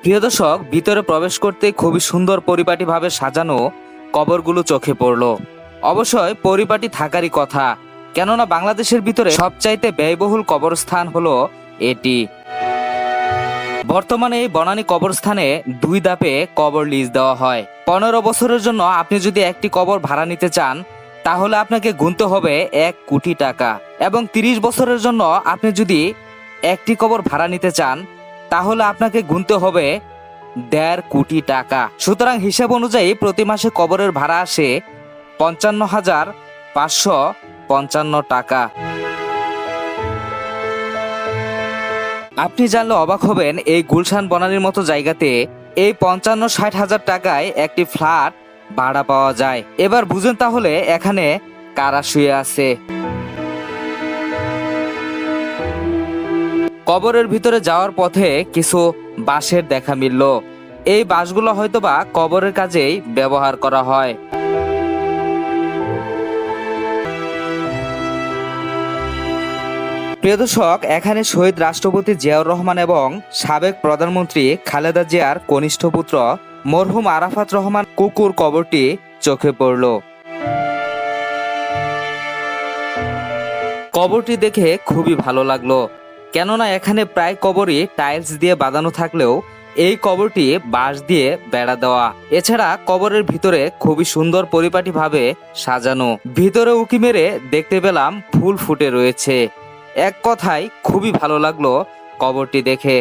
প্রিয় দর্শক, ভিতরে প্রবেশ করতে খুবই সুন্দর পরিপাটিভাবে সাজানো কবরগুলো চোখে পড়লো। অবশ্যই পরিপাটি থাকারই কথা, কেননা বাংলাদেশের ভিতরে সবচাইতে ব্যয়বহুল কবরস্থান হলো এটি। বর্তমানে এই বনানী কবরস্থানে 2 ধাপে কবর লিজ দেওয়া হয়। 15 বছরের জন্য আপনি যদি একটি কবর ভাড়া নিতে চান তাহলে আপনাকে গুনতে হবে 1 কোটি টাকা, এবং 30 বছরের জন্য আপনি যদি একটি কবর ভাড়া নিতে চান তাহলে আপনাকে গুনতে হবে 1.5 কোটি টাকা। সুতরাং হিসাব অনুযায়ী প্রতি মাসে কবরের ভাড়া আসে 55,555 টাকা। আপনি জানলে অবাক হবেন, এই গুলশান বনানীর মতো জায়গাতে এই 55-60 হাজার টাকায় একটি ফ্ল্যাট ভাড়া পাওয়া যায়। এবার বুঝেন তাহলে এখানে কারা শুয়ে আছে। কবরের ভিতরে যাওয়ার পথে কিছু বাঁশের দেখা মিলল। এই বাঁশগুলো হয়তোবা কবরের কাজেই ব্যবহার করা হয়। প্রিয় দর্শক, এখানে শহীদ রাষ্ট্রপতি জিয়াউর রহমান এবং সাবেক প্রধানমন্ত্রী খালেদা জিয়ার কনিষ্ঠ পুত্র মরহুম আরাফাত রহমান কুকুর কবরটি চোখে পড়ল। কবরটি দেখে খুবই ভালো লাগলো, কেননা এখানে প্রায় কবরই টাইলস দিয়ে বাঁধানো থাকলেও এই কবরটি বাঁশ দিয়ে বেড়া দেওয়া। এছাড়া কবরের ভিতরে খুবই সুন্দর পরিপাটিভাবে সাজানো। ভিতরে উঁকি মেরে দেখতে পেলাম ফুল ফুটে রয়েছে। এক কথায় খুবই ভালো লাগলো কবরটি দেখে।